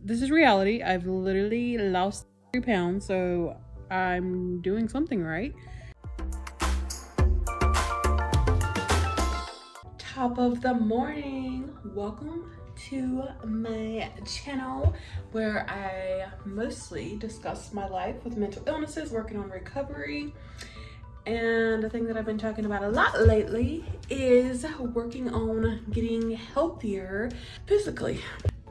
this is reality. I've literally lost 3 pounds, so I'm doing something right. Top of the morning. Welcome to my channel where I mostly discuss my life with mental illnesses, working on recovery. And the thing that I've been talking about a lot lately is working on getting healthier physically.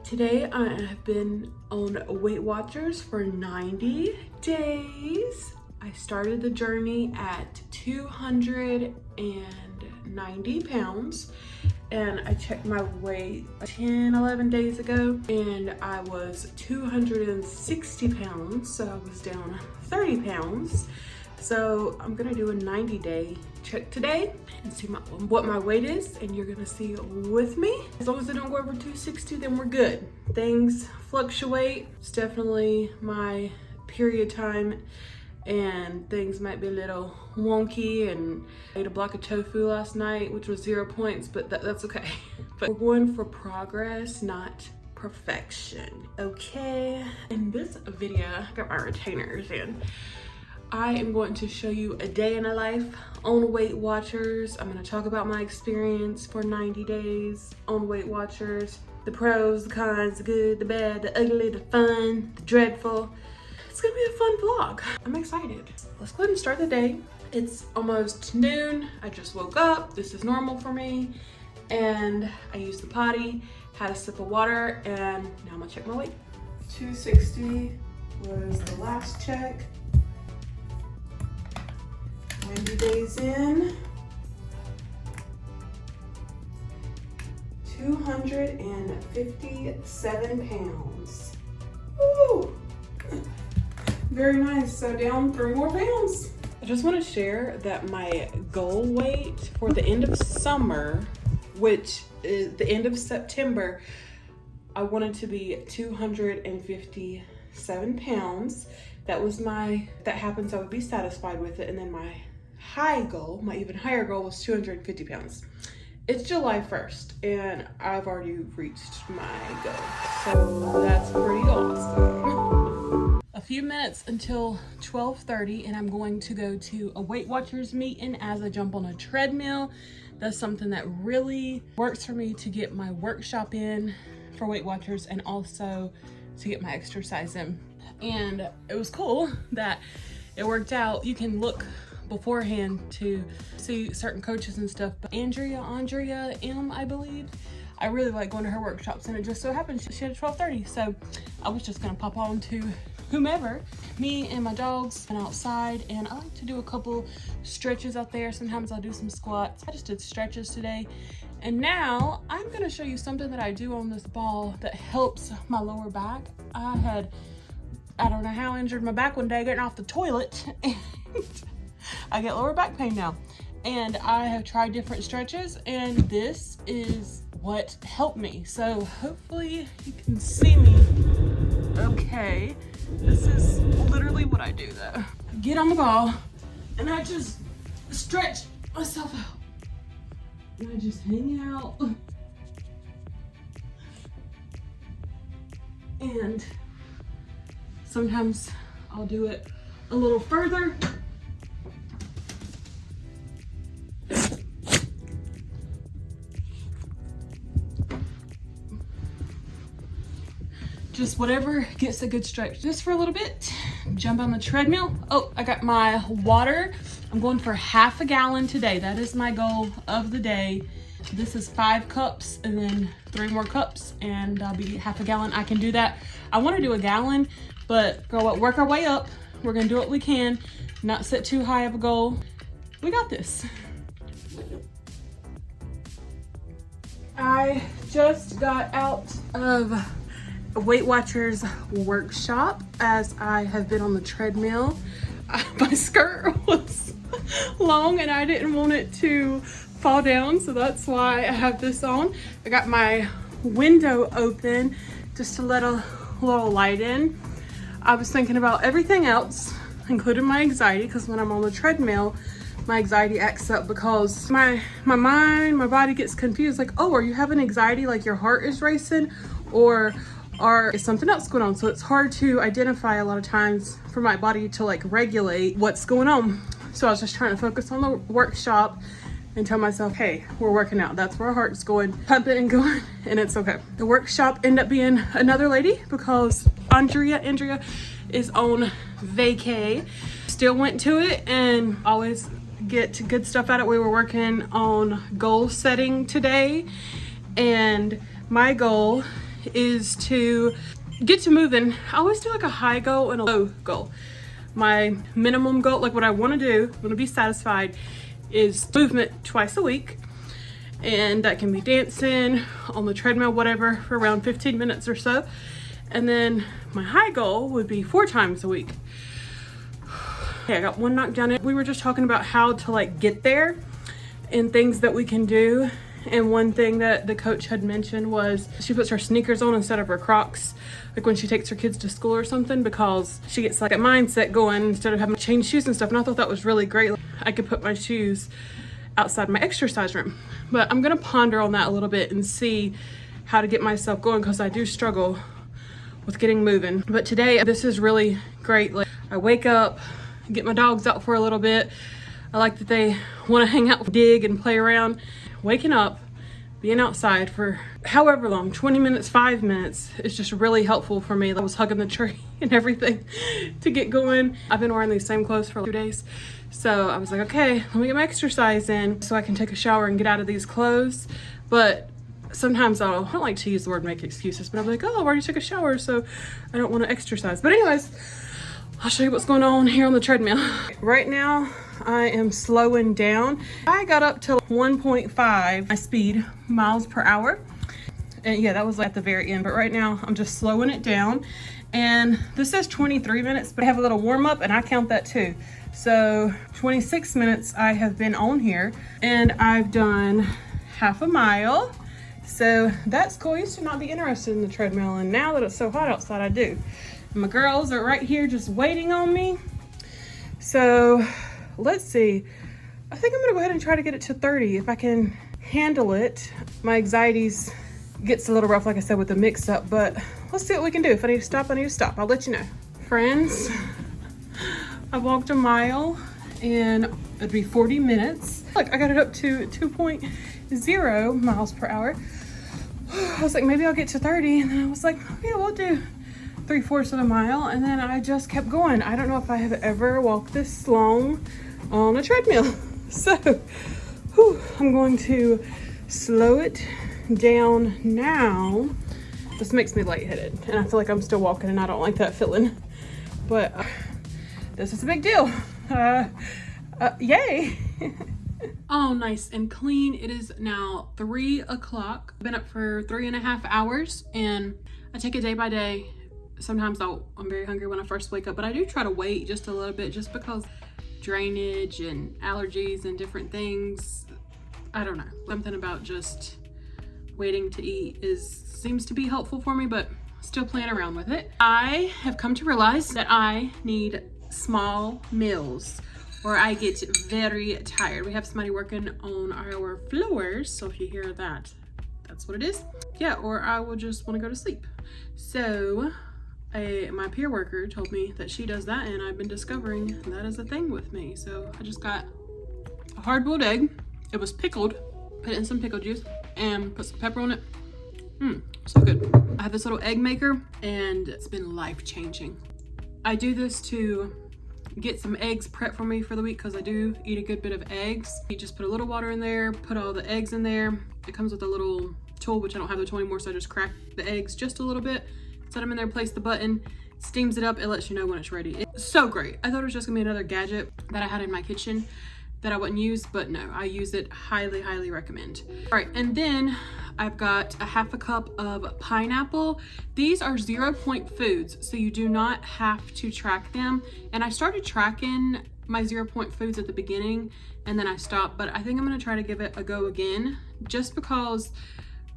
Today I have been on Weight Watchers for 90 days. I started the journey at 290 pounds and I checked my weight 10-11 days ago and I was 260 pounds, so I was down 30 pounds. So I'm gonna do a 90-day check today and see what my weight is, and you're gonna see with me. As long as I don't go over 260, then we're good. Things fluctuate. It's definitely my period time and things might be a little wonky, and I ate a block of tofu last night, which was 0 points, but that's okay. But we're going for progress, not perfection, okay? In this video, I got my retainers in. I am going to show you a day in a life on Weight Watchers. I'm going to talk about my experience for 90 days on Weight Watchers. The pros, the cons, the good, the bad, the ugly, the fun, the dreadful. It's going to be a fun vlog. I'm excited. Let's go ahead and start the day. It's almost noon. I just woke up. This is normal for me. And I used the potty, had a sip of water, and now I'm going to check my weight. 260 was the last check. 90 days in, 257 pounds. Woo! Very nice, so down 3 more pounds. I just want to share that my goal weight for the end of summer, which is the end of September, I wanted to be 257 pounds. That happens, I would be satisfied with it. And then my high goal, my even higher goal, was 250 pounds. It's July 1st and I've already reached my goal. So that's pretty awesome. A few minutes until 12:30 and I'm going to go to a Weight Watchers meeting as I jump on a treadmill. That's something that really works for me to get my workshop in for Weight Watchers and also to get my exercise in. And it was cool that it worked out. You can look beforehand to see certain coaches and stuff, but Andrea M, I believe, I really like going to her workshops, and it just so happens she had 12:30, so I was just gonna pop on to whomever. Me and my dogs went outside, and I like to do a couple stretches out there. Sometimes I'll do some squats. I just did stretches today, and now I'm gonna show you something that I do on this ball that helps my lower back. I don't know how I injured my back one day getting off the toilet, and I get lower back pain now. And I have tried different stretches, and this is what helped me. So hopefully you can see me okay. This is literally what I do though. I get on the ball, and I just stretch myself out. And I just hang out. And sometimes I'll do it a little further. Just whatever gets a good stretch. Just for a little bit. Jump on the treadmill. Oh, I got my water. I'm going for half a gallon today. That is my goal of the day. This is 5 cups and then 3 more cups, and I'll be half a gallon. I can do that. I want to do a gallon, but work our way up. We're gonna do what we can, not set too high of a goal. We got this. I just got out of a Weight Watchers workshop as I have been on the treadmill. My skirt was long and I didn't want it to fall down, so that's why I have this on. I got my window open just to let a little light in. I was thinking about everything else, including my anxiety, because when I'm on the treadmill, my anxiety acts up because my mind, my body gets confused. Like, oh, are you having anxiety? Like your heart is racing? Or or is something else going on. So it's hard to identify a lot of times for my body to like regulate what's going on. So I was just trying to focus on the workshop and tell myself, hey, we're working out. That's where our heart's going, pumping and going, and it's okay. The workshop ended up being another lady because Andrea is on vacay. Still went to it and always get good stuff out of it. We were working on goal setting today, and my goal is to get to moving. I always do like a high goal and a low goal. My minimum goal, like what I want to do, want to be satisfied, is movement twice a week, and that can be dancing on the treadmill, whatever, for around 15 minutes or so. And then my high goal would be 4 times a week. Okay, I got one knocked down. We were just talking about how to like get there and things that we can do. And one thing that the coach had mentioned was she puts her sneakers on instead of her Crocs, like when she takes her kids to school or something, because she gets like a mindset going instead of having to change shoes and stuff. And I thought that was really great. I could put my shoes outside my exercise room. But I'm gonna ponder on that a little bit and see how to get myself going, because I do struggle with getting moving. But today, this is really great. Like, I wake up, get my dogs out for a little bit. I like that they want to hang out, dig and play around. Waking up, being outside for however long, 20 minutes, 5 minutes, is just really helpful for me. I was hugging the tree and everything to get going. I've been wearing these same clothes for 2 days. So I was like, okay, let me get my exercise in so I can take a shower and get out of these clothes. But sometimes I don't like to use the word make excuses, but I'm like, oh, I already took a shower, so I don't want to exercise. But anyways, I'll show you what's going on here on the treadmill. Right now, I am slowing down. I got up to 1.5 my speed, miles per hour. And yeah, that was at the very end. But right now, I'm just slowing it down. And this says 23 minutes, but I have a little warm up and I count that too. So 26 minutes I have been on here, and I've done half a mile. So that's cool. I used to not be interested in the treadmill, and now that it's so hot outside, I do. And my girls are right here just waiting on me. So let's see. I think I'm gonna go ahead and try to get it to 30 if I can handle it. My anxieties gets a little rough, like I said, with the mix up, but let's see what we can do. If I need to stop, I need to stop. I'll let you know. Friends, I walked a mile and it'd be 40 minutes. Look, I got it up to 2.0 miles per hour. I was like, maybe I'll get to 30. And then I was like, yeah, we'll do 3/4 of a mile. And then I just kept going. I don't know if I have ever walked this long on a treadmill. So I'm going to slow it down now. This makes me lightheaded, and I feel like I'm still walking, and I don't like that feeling. But this is a big deal. Yay. Oh, nice and clean. It is now 3 o'clock. I've been up for 3.5 hours, and I take it day by day. Sometimes I'm very hungry when I first wake up, but I do try to wait just a little bit, just because drainage and allergies and different things. I don't know. Something about just waiting to eat seems to be helpful for me, but still playing around with it. I have come to realize that I need small meals, or I get very tired. We have somebody working on our floors, so if you hear that, that's what it is. Yeah, or I will just want to go to sleep. So my peer worker told me that she does that, and I've been discovering that is a thing with me. So I just got a hard-boiled egg. It was pickled. Put it in some pickle juice and put some pepper on it. So good. I have this little egg maker, and it's been life-changing. I do this to get some eggs prepped for me for the week, because I do eat a good bit of eggs. You just put a little water in there, put all the eggs in there. It comes with a little tool, which I don't have the tool anymore, so I just crack the eggs just a little bit, set them in there, place the button, steams it up. It lets you know when it's ready. It's so great. I thought it was just gonna be another gadget that I had in my kitchen that I wouldn't use, but no, I use it. Highly, highly recommend. All right, and then I've got a half a cup of pineapple. These are 0-point foods, so you do not have to track them. And I started tracking my 0-point foods at the beginning, and then I stopped, but I think I'm gonna try to give it a go again, just because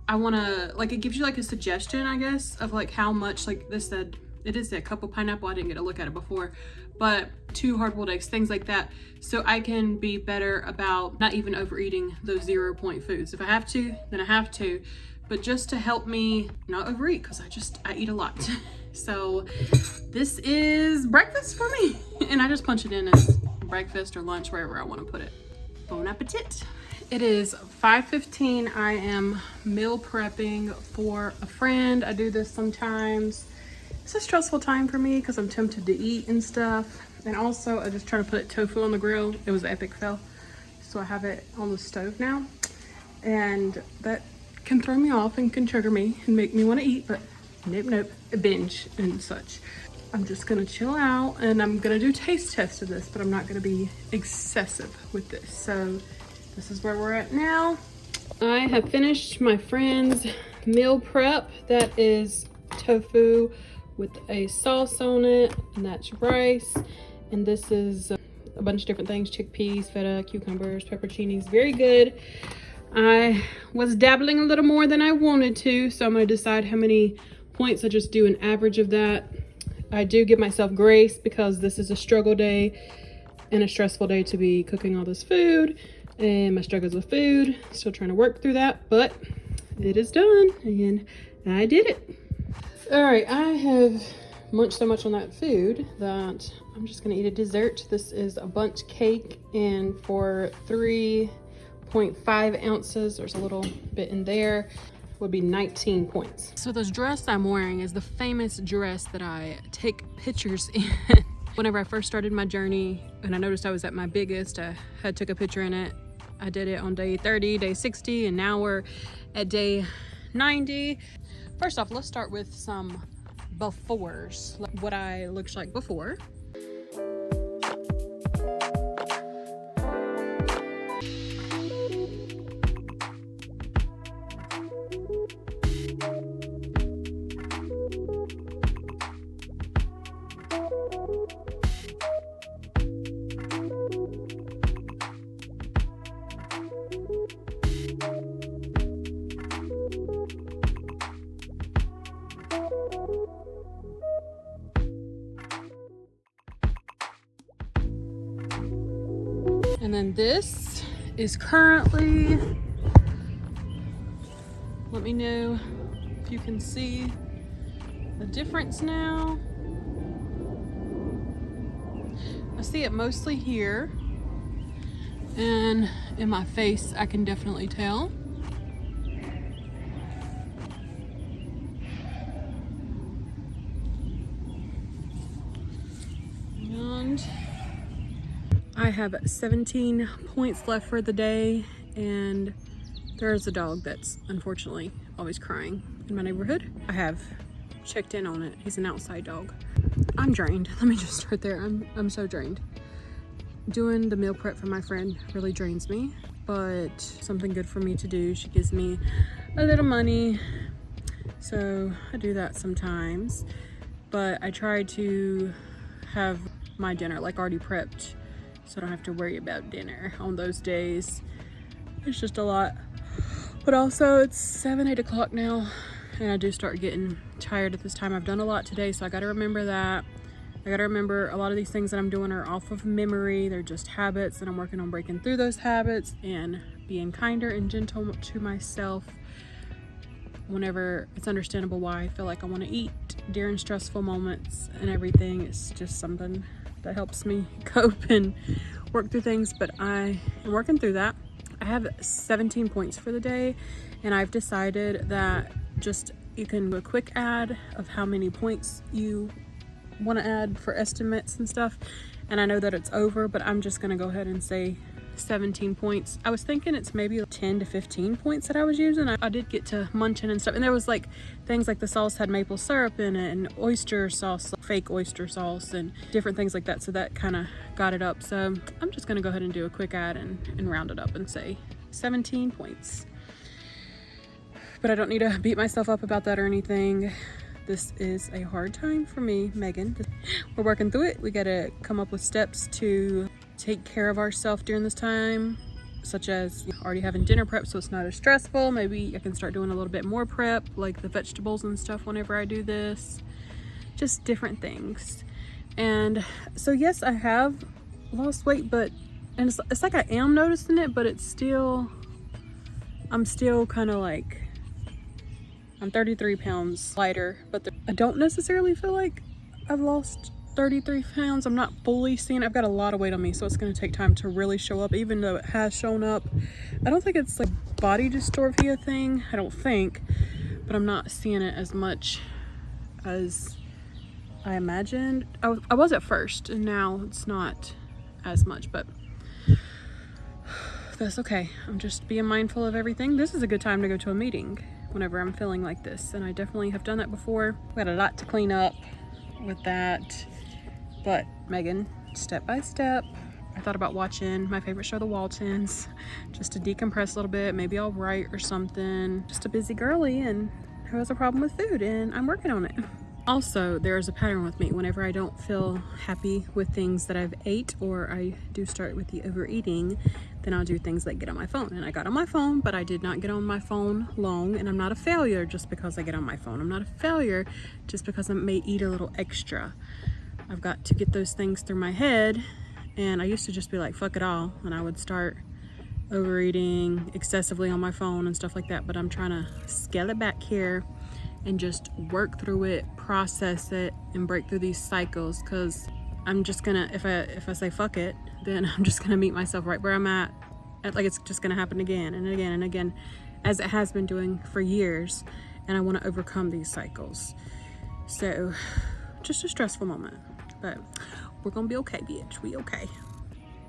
I wanna, like, it gives you like a suggestion, I guess, of like how much, like this said, it is a cup of pineapple. I didn't get to look at it before, but 2 hard-boiled eggs, things like that. So I can be better about not even overeating those 0-point foods. If I have to, then I have to, but just to help me not overeat, because I eat a lot. So this is breakfast for me. And I just punch it in as breakfast or lunch, wherever I want to put it. Bon appetit. It is 5:15. I am meal prepping for a friend. I do this sometimes. It's a stressful time for me because I'm tempted to eat and stuff. And also I just try to put tofu on the grill. It was an epic fail. So I have it on the stove now. And that can throw me off and can trigger me and make me want to eat, but nope, a binge and such. I'm just gonna chill out and I'm gonna do taste test of this, but I'm not gonna be excessive with this. So this is where we're at now. I have finished my friend's meal prep. That is tofu with a sauce on it, and that's rice. And this is a bunch of different things: chickpeas, feta, cucumbers, pepperoncinis. Very good. I was dabbling a little more than I wanted to, so I'm going to decide how many points. I just do an average of that. I do give myself grace because this is a struggle day and a stressful day to be cooking all this food, and my struggles with food. Still trying to work through that, but it is done and I did it. All right, I have munched so much on that food that I'm just going to eat a dessert. This is a bundt cake, and for 3.5 ounces, there's a little bit in there, would be 19 points. So this dress I'm wearing is the famous dress that I take pictures in. Whenever I first started my journey and I noticed I was at my biggest, I had took a picture in it. I did it on day 30, day 60, and now we're at day 90. First off, let's start with some befores, like what I looked like before. And then this is currently, let me know if you can see the difference now. I see it mostly here, and in my face I can definitely tell. And I have 17 points left for the day, and there's a dog that's unfortunately always crying in my neighborhood. I have checked in on it. He's an outside dog. I'm drained. Let me just start there. I'm so drained. Doing the meal prep for my friend really drains me, but something good for me to do. She gives me a little money, so I do that sometimes. But I try to have my dinner like already prepped, so I don't have to worry about dinner on those days. It's just a lot. But also it's 7, 8 o'clock now, and I do start getting tired at this time. I've done a lot today, so I gotta remember that. I gotta remember a lot of these things that I'm doing are off of memory. They're just habits, and I'm working on breaking through those habits and being kinder and gentle to myself whenever it's understandable why I feel like I want to eat during stressful moments and everything. It's just something that helps me cope and work through things, but I am working through that. I have 17 points for the day, and I've decided that just you can do a quick add of how many points you want to add for estimates and stuff. And I know that it's over, but I'm just gonna go ahead and say 17 points. I was thinking it's maybe 10 to 15 points that I was using. I did get to munching and stuff, and there was like things like the sauce had maple syrup in it and oyster sauce, fake oyster sauce, and different things like that, so that kind of got it up. So I'm just gonna go ahead and do a quick add and round it up and say 17 points. But I don't need to beat myself up about that or anything. This is a hard time for me, Megan. We're working through it. We gotta come up with steps to take care of ourselves during this time, such as already having dinner prep so it's not as stressful. Maybe I can start doing a little bit more prep, like the vegetables and stuff whenever I do this. Just different things. And so yes, I have lost weight, but and it's like I am noticing it, but it's still, I'm still kind of like I'm 33 pounds lighter, but I don't necessarily feel like I've lost 33 pounds. I'm not fully seeing it. I've got a lot of weight on me, so it's going to take time to really show up, even though it has shown up. I don't think it's like body dysmorphia thing, I don't think, but I'm not seeing it as much as I imagined. I was at first, and now it's not as much, but that's okay. I'm just being mindful of everything. This is a good time to go to a meeting whenever I'm feeling like this, and I definitely have done that before. We got a lot to clean up with that, but Megan, step by step. I thought about watching my favorite show, The Waltons, just to decompress a little bit. Maybe I'll write or something. Just a busy girly and who has a problem with food, and I'm working on it. Also, there's a pattern with me. Whenever I don't feel happy with things that I've ate, or I do start with the overeating, then I'll do things like get on my phone. And I got on my phone, but I did not get on my phone long, and I'm not a failure just because I get on my phone. I'm not a failure just because I may eat a little extra. I've got to get those things through my head, and I used to just be like, fuck it all, and I would start overeating excessively on my phone and stuff like that, but I'm trying to scale it back here and just work through it, process it, and break through these cycles, because I'm just gonna, if I say fuck it, then I'm just gonna meet myself right where I'm at. Like, it's just gonna happen again and again and again, as it has been doing for years, and I want to overcome these cycles. So just a stressful moment, but we're gonna be okay, bitch. We okay.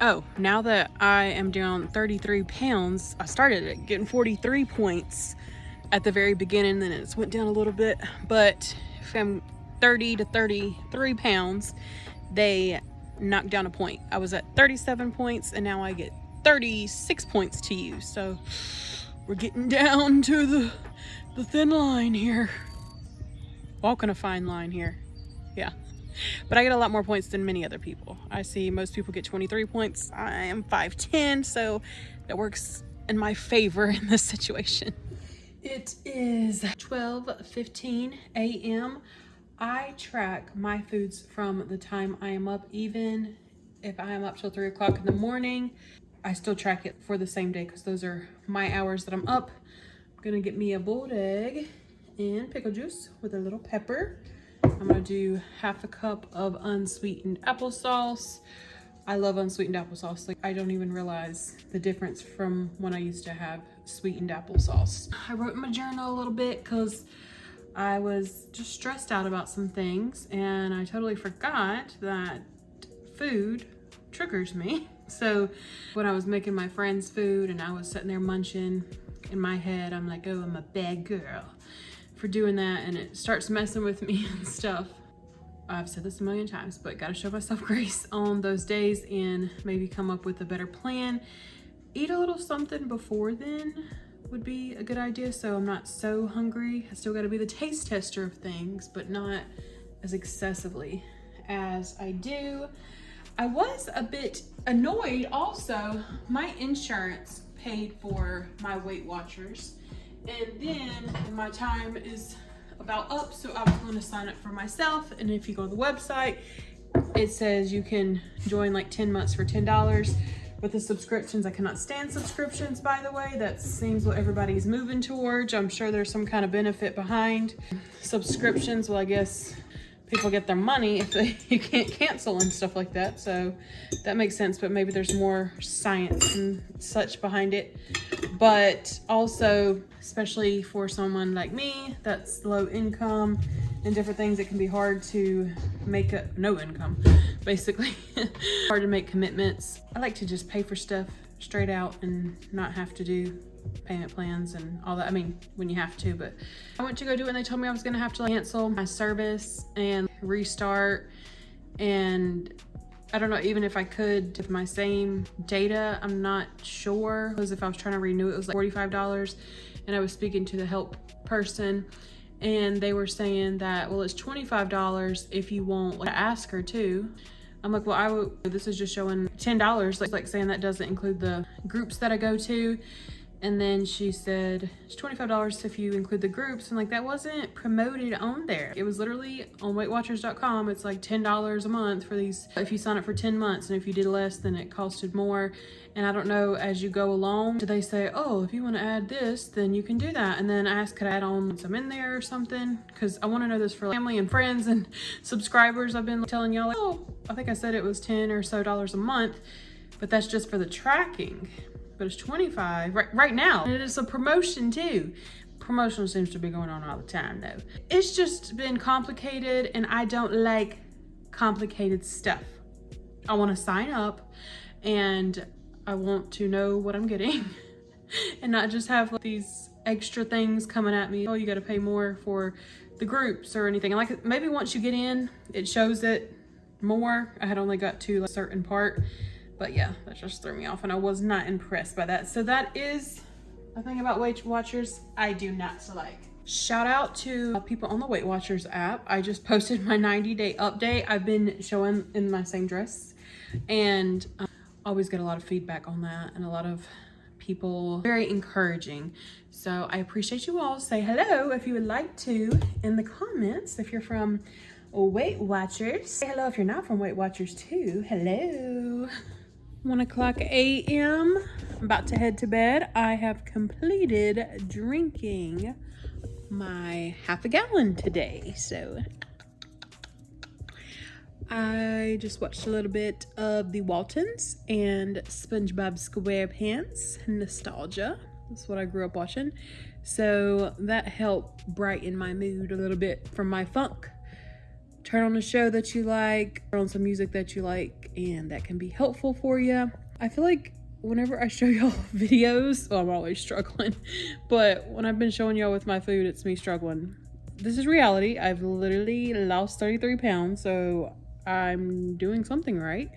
Oh, now that I am down 33 pounds, I started at getting 43 points at the very beginning, then it's went down a little bit, but from 30 to 33 pounds, they knocked down a point. I was at 37 points, and now I get 36 points to use. So we're getting down to the thin line here. Walking a fine line here. Yeah. But I get a lot more points than many other people. I see most people get 23 points. I am 5'10", so that works in my favor in this situation. It is 12:15 a.m. I track my foods from the time I am up. Even if I am up till 3 o'clock in the morning, I still track it for the same day, because those are my hours that I'm up. I'm gonna get me a boiled egg and pickle juice with a little pepper. I'm gonna do half a cup of unsweetened applesauce. I love unsweetened applesauce. Like, I don't even realize the difference from when I used to have sweetened applesauce. I wrote in my journal a little bit because I was just stressed out about some things, and I totally forgot that food triggers me. So when I was making my friends food and I was sitting there munching, in my head I'm like, oh, I'm a bad girl for doing that, and it starts messing with me and stuff. I've said this a million times, but gotta show myself grace on those days and maybe come up with a better plan. Eat a little something before then would be a good idea, so I'm not so hungry. I still gotta be the taste tester of things, but not as excessively as I do. I was a bit annoyed also. My insurance paid for my Weight Watchers, and then my time is about up, so I was going to sign up for myself. And if you go to the website, it says you can join like 10 months for $10. With the subscriptions, I cannot stand subscriptions, by the way. That seems what everybody's moving towards. I'm sure there's some kind of benefit behind subscriptions. Well, I guess people get their money if you can't cancel and stuff like that, so that makes sense. But maybe there's more science and such behind it. But also, especially for someone like me that's low income and different things, it can be hard to make no income, basically. Hard to make commitments. I like to just pay for stuff straight out and not have to do payment plans and all that. I mean, when you have to, but I went to go do it and they told me I was gonna have to cancel my service and restart, and I don't know even if I could with my same data. I'm not sure, because if I was trying to renew it, it was like $45, and I was speaking to the help person and they were saying that, well, it's $25 if you won't like ask her to. I'm like, well, this is just showing $10, like saying that doesn't include the groups that I go to. And then she said it's $25 if you include the groups, and like that wasn't promoted on there. It was literally on weightwatchers.com. It's like $10 a month for these if you sign up for 10 months, and if you did less then it costed more. And I don't know, as you go along, do they say, oh, if you want to add this then you can do that, and then ask could I add on some in there or something, because I want to know this for family and friends and subscribers. I've been telling y'all like, oh, I think I said it was $10 or so a month, but that's just for the tracking. But it's 25 right now. And it is a promotion too. Promotion seems to be going on all the time though. It's just been complicated, and I don't like complicated stuff. I want to sign up and I want to know what I'm getting and not just have like these extra things coming at me. Oh, you got to pay more for the groups or anything. And like maybe once you get in, it shows it more. I had only got to a certain part. But yeah, that just threw me off, and I was not impressed by that. So that is a thing about Weight Watchers I do not like. Shout out to people on the Weight Watchers app. I just posted my 90-day update. I've been showing in my same dress, and always get a lot of feedback on that, and a lot of people very encouraging. So I appreciate you all. Say hello if you would like to in the comments if you're from Weight Watchers. Say hello if you're not from Weight Watchers too. Hello. 1 o'clock a.m. I'm about to head to bed. I have completed drinking my half a gallon today. So I just watched a little bit of the Waltons and SpongeBob SquarePants. Nostalgia. That's what I grew up watching. So that helped brighten my mood a little bit from my funk. Turn on a show that you like, turn on some music that you like, and that can be helpful for you. I feel like whenever I show y'all videos, well, I'm always struggling, but when I've been showing y'all with my food, it's me struggling. This is reality. I've literally lost 33 pounds, so I'm doing something right.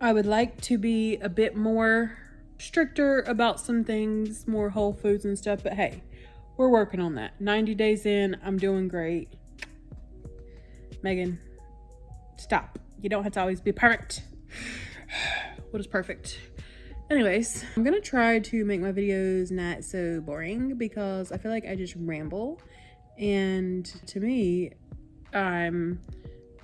I would like to be a bit more stricter about some things, more whole foods and stuff, but hey, we're working on that. 90 days in, I'm doing great. Megan, stop. You don't have to always be perfect. What is perfect? Anyways, I'm gonna try to make my videos not so boring because I feel like I just ramble, and to me, I'm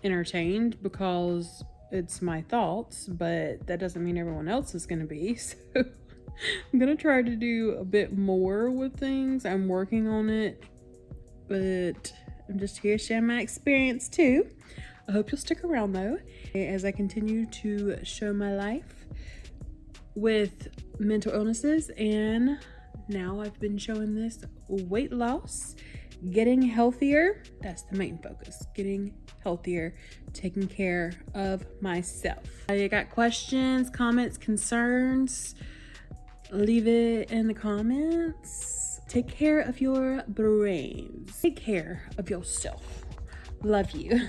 entertained because it's my thoughts, but that doesn't mean everyone else is gonna be. So I'm gonna try to do a bit more with things. I'm working on it, but I'm just here sharing my experience too. I hope you'll stick around though as I continue to show my life with mental illnesses, and now I've been showing this weight loss, getting healthier. That's the main focus, getting healthier, taking care of myself. I got questions, comments, concerns, leave it in the comments. Take care of your brains. Take care of yourself. Love you.